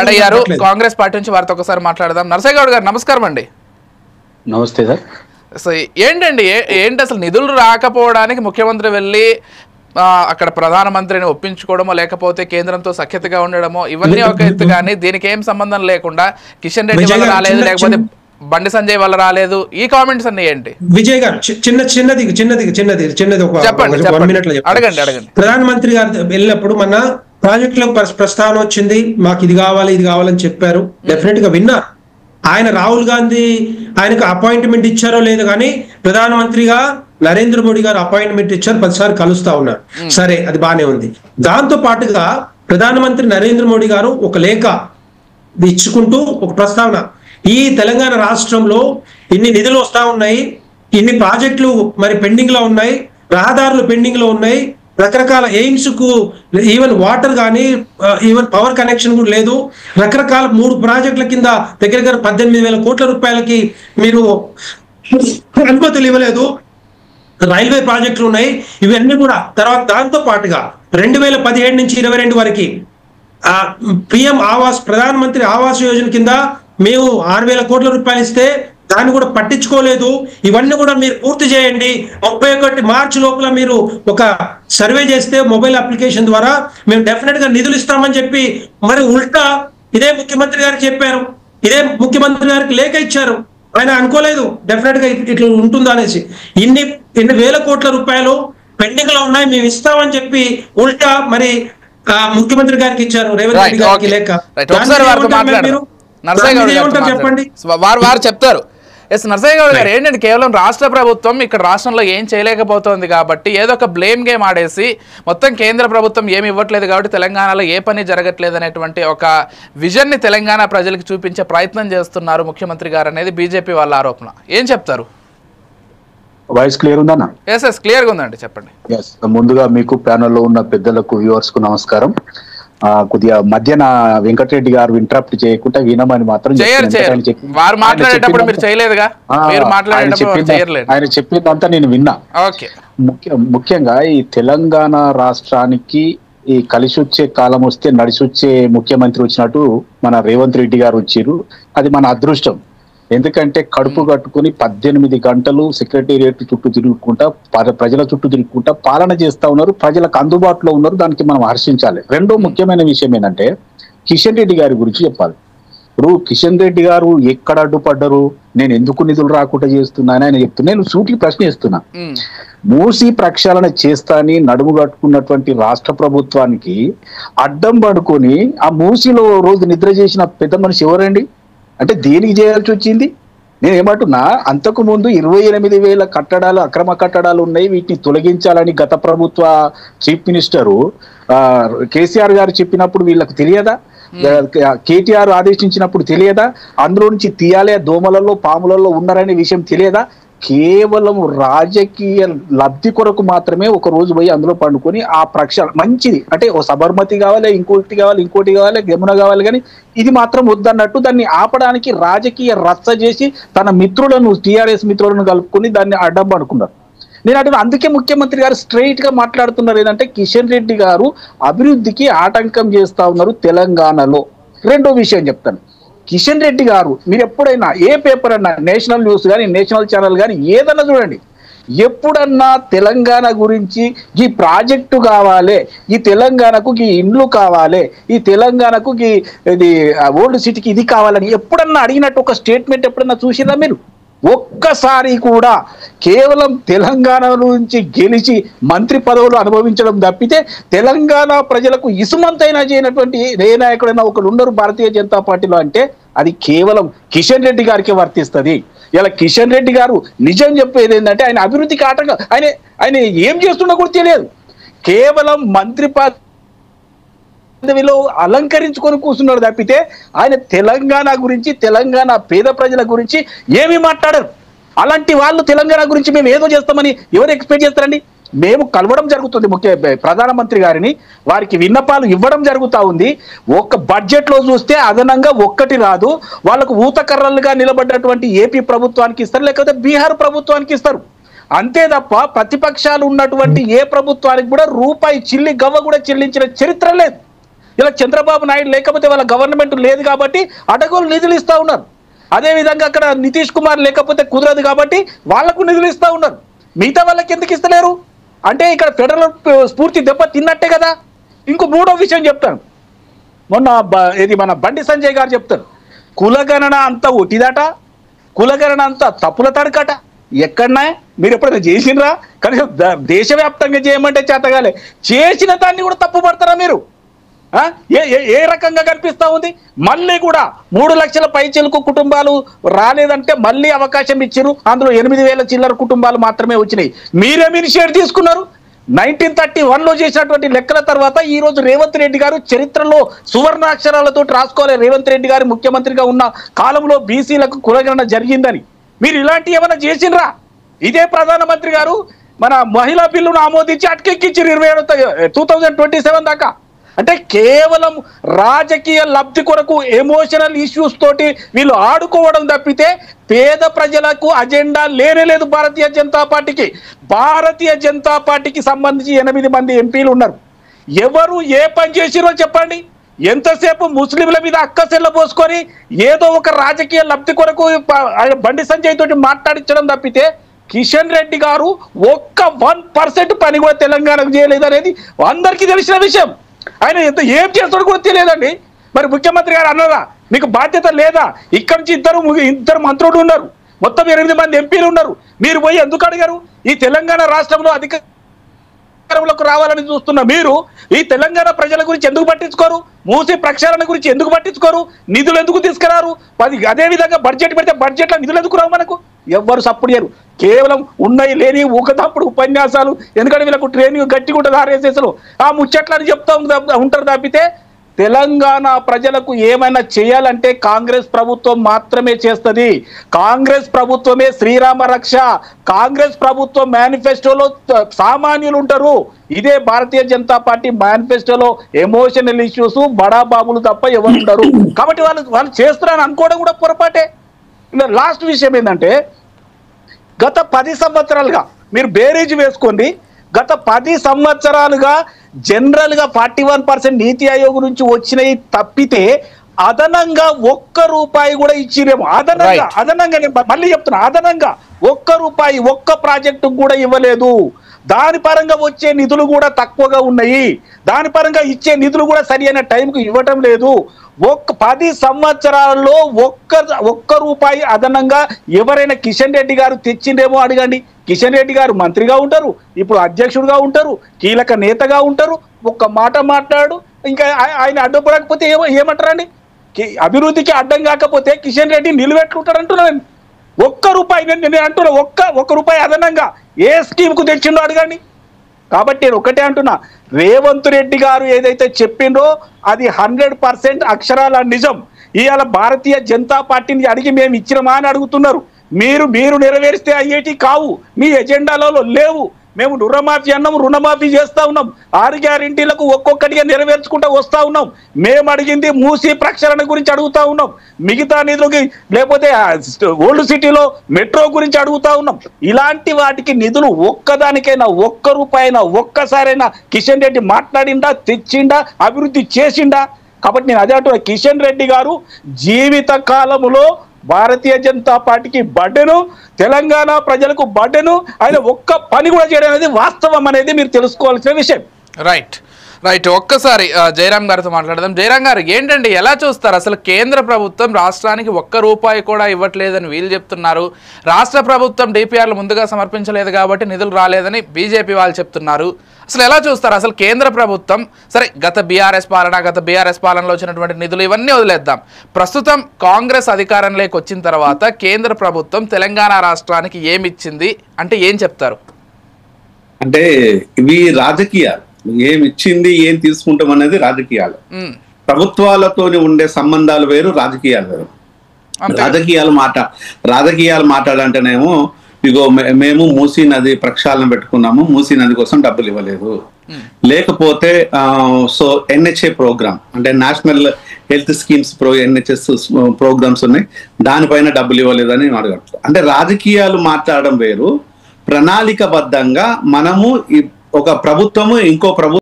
అయ్యారు కాంగ్రెస్ పార్టీ నుంచి వారితో ఒకసారి మాట్లాడదాం. నరసయ్య గౌడ్ గారు నమస్కారం అండి. నమస్తే సార్. సో ఏంటండి ఏంటి అసలు నిధులు రాకపోవడానికి ముఖ్యమంత్రి వెళ్ళి అక్కడ ప్రధానమంత్రిని ఒప్పించుకోవడమో లేకపోతే కేంద్రంతో సఖ్యతగా ఉండడమో ఇవన్నీ ఒక ఎత్తు, కానీ దీనికి ఏం సంబంధం లేకుండా కిషన్ రెడ్డి వల్ల రాలేదు లేకపోతే బండి సంజయ్ వల్ల రాలేదు, ఈ కామెంట్స్ అన్ని ఏంటి? విజయ్ గారు చిన్నది ఒక అడగండి అడగండి. ప్రధానమంత్రి గారు వెళ్ళినప్పుడు మన ప్రాజెక్టులో ప్రస్తావన వచ్చింది, మాకు ఇది కావాలని చెప్పారు. డెఫినెట్ గా విన్నారు. ఆయన రాహుల్ గాంధీ ఆయనకు అపాయింట్మెంట్ ఇచ్చారో లేదు కానీ ప్రధానమంత్రిగా నరేంద్ర మోడీ గారు అపాయింట్మెంట్ ఇచ్చారు, 10 సార్లు కలుస్తా ఉన్నారు. సరే, అది బానే ఉంది. దాంతో పాటుగా ప్రధానమంత్రి నరేంద్ర మోడీ గారు ఒక లేఖ ఇచ్చుకుంటూ ఒక ప్రస్తావన, ఈ తెలంగాణ రాష్ట్రంలో ఇన్ని నిధులు వస్తా ఉన్నాయి, ఇన్ని ప్రాజెక్టులు మరి పెండింగ్ లో ఉన్నాయి, రహదారులు పెండింగ్ లో ఉన్నాయి, రకరకాల ఎయిమ్స్ కు ఈవెన్ వాటర్ కానీ ఈవెన్ పవర్ కనెక్షన్ కూడా లేదు, రకరకాల 3 ప్రాజెక్టుల కింద దగ్గర 18,000 కోట్ల రూపాయలకి మీరు అనుమతులు ఇవ్వలేదు, రైల్వే ప్రాజెక్టులు ఉన్నాయి, ఇవన్నీ కూడా. తర్వాత దాంతో పాటుగా 2017 నుంచి 22 వరకు పిఎం ఆవాస్ ప్రధానమంత్రి ఆవాస్ యోజన కింద మేము 6,000 కోట్ల రూపాయలు ఇస్తే దాన్ని కూడా పట్టించుకోలేదు. ఇవన్నీ కూడా మీరు పూర్తి చేయండి, 31 మార్చి లోపల మీరు ఒక సర్వే చేస్తే మొబైల్ అప్లికేషన్ ద్వారా మేము డెఫినెట్ గా నిధులు ఇస్తామని చెప్పి మరి ఉల్టా ఇదే ముఖ్యమంత్రి గారికి చెప్పారు, ఇదే ముఖ్యమంత్రి గారికి లేఖ ఇచ్చారు. ఆయన అనుకోలేదు డెఫినెట్ గా ఇట్లా ఉంటుందా అనేసి. ఇన్ని వేల కోట్ల రూపాయలు పెండింగ్ లో ఉన్నాయి, మేము ఇస్తామని చెప్పి ఉల్టా మరి ముఖ్యమంత్రి గారికి ఇచ్చారు, రేవంత్ రెడ్డి గారికి లేఖ. చెప్పండి, వారు చెప్తారు. ఎస్ నరసయ్య గౌడ్ గారు, ఏంటంటే కేవలం రాష్ట్ర ప్రభుత్వం ఇక్కడ రాష్ట్రంలో ఏం చేయలేకపోతుంది కాబట్టి ఏదో ఒక బ్లేమ్ గేమ్ ఆడేసి మొత్తం కేంద్ర ప్రభుత్వం ఏమి ఇవ్వట్లేదు కాబట్టి తెలంగాణలో ఏ పని జరగట్లేదు అనేటువంటి ఒక విజన్ ని తెలంగాణ ప్రజలకు చూపించే ప్రయత్నం చేస్తున్నారు ముఖ్యమంత్రి గారు అనేది బీజేపీ వాళ్ళ ఆరోపణ. ఏం చెప్తారు? వాయిస్ క్లియర్ ఉందన్న? ఎస్ క్లియర్ గా ఉందండి, చెప్పండి. ముందుగా మీకు ప్యానెల్లో ఉన్న పెద్దలకు వ్యూవర్స్ కు నమస్కారం. కొద్దిగా మధ్యన వెంకటరెడ్డి గారు ఇంటరప్ట్ చేయకుండా వినమని మాత్రం ఆయన చెప్పిందంతా నేను విన్నా. ముఖ్యంగా ఈ తెలంగాణ రాష్ట్రానికి ఈ కలిసి వచ్చే కాలం వస్తే నడిచి వచ్చే ముఖ్యమంత్రి వచ్చినట్టు మన రేవంత్ రెడ్డి గారు వచ్చారు. అది మన అదృష్టం. ఎందుకంటే కడుపు కట్టుకుని 18 గంటలు సెక్రటేరియట్ చుట్టూ తిరుగుకుంటా ప్రజల చుట్టూ తిరుగుకుంటా పాలన చేస్తా ఉన్నారు, ప్రజలకు అందుబాటులో ఉన్నారు. దానికి మనం హర్షించాలి. రెండో ముఖ్యమైన విషయం ఏంటంటే కిషన్ రెడ్డి గారి గురించి చెప్పాలి. ఇప్పుడు కిషన్ రెడ్డి గారు ఎక్కడ అడ్డుపడ్డరు, నేను ఎందుకు నిధులు రాకుండా చేస్తున్నాను ఆయన చెప్తున్నా. నేను సూటికి ప్రశ్న ఇస్తున్నా. మూసీ ప్రక్షాళన చేస్తాని నడుము కట్టుకున్నటువంటి రాష్ట్ర ప్రభుత్వానికి అడ్డం పడుకొని ఆ మూసీలో రోజు నిద్ర చేసిన పెద్ద మనిషి ఎవరండి? అంటే దేనికి చేయాల్సి వచ్చింది? నేను ఏమంటున్నా, అంతకు ముందు 28,000 కట్టడాలు అక్రమ కట్టడాలు ఉన్నాయి, వీటిని తొలగించాలని గత ప్రభుత్వ చీఫ్ మినిస్టరు కేసీఆర్ గారు చెప్పినప్పుడు వీళ్ళకి తెలియదా? కేటీఆర్ ఆదేశించినప్పుడు తెలియదా? అందులో నుంచి తీయాలే, దోమలలో పాములలో ఉన్నారనే విషయం తెలియదా? కేవలం రాజకీయ లబ్ధి కొరకు మాత్రమే ఒక రోజు పోయి అందులో పండుకొని ఆ ప్రక్షాళన మంచిది అంటే ఓ సబర్మతి కావాలి, ఇంకోటి కావాలి, యమున కావాలి, కానీ ఇది మాత్రం వద్దన్నట్టు దాన్ని ఆపడానికి రాజకీయ రచ్చ చేసి తన మిత్రులను టీఆర్ఎస్ మిత్రులను కలుపుకొని దాన్ని అడ్డం పడుకున్నారు. నేను అంటే అందుకే ముఖ్యమంత్రి గారు స్ట్రైట్ గా మాట్లాడుతున్నారు ఏంటంటే కిషన్ రెడ్డి గారు అభివృద్ధికి ఆటంకం చేస్తా ఉన్నారు తెలంగాణలో. రెండో విషయం చెప్తాను. కిషన్ రెడ్డి గారు మీరు ఎప్పుడైనా ఏ పేపర్ అన్నా, నేషనల్ న్యూస్ కానీ నేషనల్ ఛానల్ కానీ ఏదన్నా చూడండి, ఎప్పుడన్నా తెలంగాణ గురించి ఈ ప్రాజెక్టు కావాలి, ఈ తెలంగాణకు ఈ ఇండ్లు కావాలి, ఈ తెలంగాణకు ఇది ఓల్డ్ సిటీకి ఇది కావాలని ఎప్పుడన్నా అడిగినట్టు ఒక స్టేట్మెంట్ ఎప్పుడన్నా చూసిరా మీరు? ఒక్కసారి కూడా కేవలం తెలంగాణ నుంచి గెలిచి మంత్రి పదవులు అనుభవించడం తప్పితే తెలంగాణ ప్రజలకు ఇసుమంతైనా చేయనటువంటి ఏ నాయకుడైనా ఒకరు ఉండరు భారతీయ జనతా పార్టీలో అంటే అది కేవలం కిషన్ రెడ్డి గారికి వర్తిస్తుంది. ఇలా కిషన్ రెడ్డి గారు నిజం చెప్పేది ఏంటంటే ఆయన అభివృద్ధికి ఆటంకం, ఆయన ఏం చేస్తున్నా కూడా తెలియదు. కేవలం మంత్రి పదవిలో అలంకరించుకొని కూర్చున్నాడు తప్పితే ఆయన తెలంగాణ గురించి, తెలంగాణ పేద ప్రజల గురించి ఏమీ మాట్లాడరు. అలాంటి వాళ్ళు తెలంగాణ గురించి మేము ఏదో చేస్తామని ఎవరు ఎక్స్పెక్ట్ చేస్తారండి? మేము కలవడం జరుగుతుంది ప్రధానమంత్రి గారిని, వారికి విన్నపాలు ఇవ్వడం జరుగుతూ ఉంది. ఒక్క బడ్జెట్ లో చూస్తే అదనంగా ఒక్కటి రాదు. వాళ్ళకు ఊతకర్రలుగా నిలబడ్డటువంటి ఏపీ ప్రభుత్వానికి ఇస్తారు, లేకపోతే బీహార్ ప్రభుత్వానికి ఇస్తారు. అంతే తప్ప ప్రతిపక్షాలు ఉన్నటువంటి ఏ ప్రభుత్వానికి కూడా రూపాయి చిల్లి గవ్వ కూడా చెల్లించిన చరిత్ర లేదు. ఇలా చంద్రబాబు నాయుడు లేకపోతే వాళ్ళ గవర్నమెంట్ లేదు కాబట్టి అడగోలు నిధులు ఇస్తా ఉన్నారు. అదేవిధంగా అక్కడ నితీష్ కుమార్ లేకపోతే కుదరదు కాబట్టి వాళ్లకు నిధులు ఇస్తా ఉన్నారు. మిగతా వాళ్ళకి ఎందుకు ఇస్తలేరు అంటే ఇక్కడ ఫెడరల్ స్ఫూర్తి దెబ్బ తిన్నట్టే కదా. ఇంకో మూడో విషయం చెప్తాను. మొన్న ఇది మన బండి సంజయ్ గారు చెప్తారు, కులగణన అంతా ఒట్టిదట, కులగణన అంతా తప్పుల తడకట. ఎక్కడన్నా మీరు ఎప్పుడైనా చేసినరా? కనీసం దేశవ్యాప్తంగా చేయమంటే చేతగాలే, చేసిన దాన్ని కూడా తప్పు పడతారా మీరు? ఏ రకంగా కనిపిస్తా ఉంది? మళ్ళీ కూడా 3 లక్షల పైచిలకు కుటుంబాలు రాలేదంటే మళ్ళీ అవకాశం ఇచ్చారు. అందులో 8,000 చిల్లర కుటుంబాలు మాత్రమే వచ్చినాయి. మీరేమి ఇనిషియేటివ్ తీసుకున్నారు? 1931లో చేసినటువంటి లెక్కల తర్వాత ఈ రోజు రేవంత్ రెడ్డి గారు చరిత్రలో సువర్ణాక్షరాలతో రాసుకోవాలి. రేవంత్ రెడ్డి గారు ముఖ్యమంత్రిగా ఉన్న కాలంలో బీసీలకు కులగణన జరిగిందని. మీరు ఇలాంటి ఏమైనా చేసినరా? ఇదే ప్రధానమంత్రి గారు మన మహిళా బిల్లును ఆమోదించి అటకెక్కించారు 2027 దాకా. అంటే కేవలం రాజకీయ లబ్ధి కొరకు ఎమోషనల్ ఇష్యూస్ తోటి వీళ్ళు ఆడుకోవడం తప్పితే పేద ప్రజలకు అజెండా లేనేలేదు భారతీయ జనతా పార్టీకి. భారతీయ జనతా పార్టీకి సంబంధించి 8 మంది ఎంపీలు ఉన్నారు. ఎవరు ఏ పని చేసిరో చెప్పండి. ఎంతసేపు ముస్లింల మీద అక్కసెల్ల పోసుకొని ఏదో ఒక రాజకీయ లబ్ధి కొరకు బండి సంజయ్ తోటి మాట్లాడించడం తప్పితే కిషన్ రెడ్డి గారు ఒక్క 1% పని కూడా తెలంగాణకు చేయలేదు అనేది అందరికీ తెలిసిన విషయం. ఆయన ఏం చేస్తాడో కూడా తెలియదండి. మరి ముఖ్యమంత్రి గారు అన్నారా మీకు బాధ్యత లేదా? ఇక్కడ నుంచి ఇద్దరు మంత్రులు ఉన్నారు, మొత్తం 8 మంది ఎంపీలు ఉన్నారు. మీరు పోయి ఎందుకు అడిగారు? ఈ తెలంగాణ రాష్ట్రంలో అధికారంలోకి రావాలని చూస్తున్న మీరు ఈ తెలంగాణ ప్రజల గురించి ఎందుకు పట్టించుకోరు? మూసి ప్రక్షాళన గురించి ఎందుకు పట్టించుకోరు? నిధులు ఎందుకు తీసుకురారు? అదే విధంగా బడ్జెట్ పెడితే బడ్జెట్లో నిధులు ఎందుకు రావు? మనకు ఎవ్వరు సప్పుడు చేయరు. కేవలం ఉన్నాయి లేని ఊకతప్పుడు ఉపన్యాసాలు. ఎందుకంటే వీళ్ళకు ట్రైనింగ్ గట్టిగా ఉంటుంది ఆర్ఎస్ఎస్లో. ఆ ముచ్చట్లని చెప్తా ఉంటారు తప్పితే తెలంగాణ ప్రజలకు ఏమైనా చేయాలంటే కాంగ్రెస్ ప్రభుత్వం మాత్రమే చేస్తుంది. కాంగ్రెస్ ప్రభుత్వమే శ్రీరామ రక్ష. కాంగ్రెస్ ప్రభుత్వం మేనిఫెస్టోలో సామాన్యులు ఉంటారు. ఇదే భారతీయ జనతా పార్టీ మేనిఫెస్టోలో ఎమోషనల్ ఇష్యూస్ బడాబాబులు తప్ప ఎవరు ఉండరు. కాబట్టి వాళ్ళు చేస్తున్నారని అనుకోవడం కూడా పొరపాటే. లాస్ట్ విషయం ఏంటంటే గత 10 సంవత్సరాలుగా మీరు బేరీజ్ వేసుకోండి. గత 10 సంవత్సరాలుగా జనరల్ గా 41% నీతి ఆయోగ్ నుంచి వచ్చినవి తప్పితే అదనంగా ₹1 కూడా ఇచ్చిరేమో. అదనంగా మళ్ళీ చెప్తున్నా, అదనంగా ₹1 ఒక్క ప్రాజెక్టు కూడా ఇవ్వలేదు. దాని పరంగా వచ్చే నిధులు కూడా తక్కువగా ఉన్నాయి. దాని పరంగా ఇచ్చే నిధులు కూడా సరి అయిన టైంకు ఇవ్వటం లేదు. 10 సంవత్సరాల్లో ₹1 అదనంగా ఎవరైనా కిషన్ రెడ్డి గారు తెచ్చిండేమో అడగండి. కిషన్ రెడ్డి గారు మంత్రిగా ఉంటారు, ఇప్పుడు అధ్యక్షుడిగా ఉంటారు, కీలక నేతగా ఉంటారు. ఒక్క మాట మాట్లాడు, ఇంకా ఆయన అడ్డుపడకపోతే ఏమంటారండి? అభివృద్ధికి అడ్డం కాకపోతే కిషన్ రెడ్డి నిలువెట్టుకుంటాడు అంటున్నాను. ₹1 నేను అంటున్నా, ₹1 అదనంగా ఏ స్కీమ్కు తెచ్చిండో అడగండి. కాబట్టి నేను ఒకటే అంటున్నా, రేవంత్ రెడ్డి గారు ఏదైతే చెప్పిండో అది 100% అక్షరాల నిజం. ఇవాళ భారతీయ జనతా పార్టీని అడిగి మేము ఇచ్చినమా అని అడుగుతున్నారు. మీరు నెరవేరిస్తే అయ్యేటి కావు, మీ ఎజెండాలలో లేవు. మేము రుణమాఫీ అన్నాం, రుణమాఫీ చేస్తా ఉన్నాం. 6 గ్యారెంటీలకు ఒక్కొక్కటిగా నెరవేర్చుకుంటూ వస్తా ఉన్నాం. మేము అడిగింది మూసి ప్రక్షాళన గురించి అడుగుతా ఉన్నాం. మిగతా నిధులకి లేకపోతే ఓల్డ్ సిటీలో మెట్రో గురించి అడుగుతా ఉన్నాం. ఇలాంటి వాటికి నిధులు ఒక్కదానికైనా ₹1 ఒక్కసారైనా కిషన్ రెడ్డి మాట్లాడిండా, తెచ్చిండా, అభివృద్ధి చేసిండా? కాబట్టి నేను అదే అంటున్నా, కిషన్ రెడ్డి గారు జీవిత కాలములో భారతీయ జనతా పార్టీకి బడ్డెను, తెలంగాణ ప్రజలకు బడ్డెను. ఆయన ఒక్క పని కూడా చేయడం అనేది వాస్తవం అనేది మీరు తెలుసుకోవాల్సిన విషయం. రైట్. ఒక్కసారి జయరాం గారితో మాట్లాడదాం. జయరాం గారు, ఏంటండి ఎలా చూస్తారు? అసలు కేంద్ర ప్రభుత్వం రాష్ట్రానికి ₹1 కూడా ఇవ్వట్లేదని వీళ్ళు చెప్తున్నారు. రాష్ట్ర ప్రభుత్వం డిపిఆర్లు ముందుగా సమర్పించలేదు కాబట్టి నిధులు రాలేదని బీజేపీ వాళ్ళు చెప్తున్నారు. అసలు ఎలా చూస్తారు? అసలు కేంద్ర ప్రభుత్వం సరే గత బీఆర్ఎస్ పాలనలో వచ్చినటువంటి నిధులు ఇవన్నీ వదిలేద్దాం. ప్రస్తుతం కాంగ్రెస్ అధికారంలోకి వచ్చిన తర్వాత కేంద్ర ప్రభుత్వం తెలంగాణ రాష్ట్రానికి ఏమిచ్చింది అంటే ఏం చెప్తారు? అంటే ఇవి రాజకీయాలు. ఏం ఇచ్చింది, ఏం తీసుకుంటాం అనేది రాజకీయాలు. ప్రభుత్వాలతోని ఉండే సంబంధాలు వేరు, రాజకీయాలు వేరు. రాజకీయాలు మాట్లాడంటేనేమో ఇగో మేము మూసీ నది ప్రక్షాళన పెట్టుకున్నాము, మూసీ నది కోసం డబ్బులు ఇవ్వలేదు. లేకపోతే సో NHA ప్రోగ్రామ్ అంటే national health schemes NHS programmes ఉన్నాయి, దానిపైన డబ్బులు ఇవ్వలేదని అడగట్లేదు. అంటే రాజకీయాలు మాట్లాడడం వేరు, ప్రణాళికబద్ధంగా మనము ఒక ప్రభుత్వము ఇంకో ప్రభుత్వం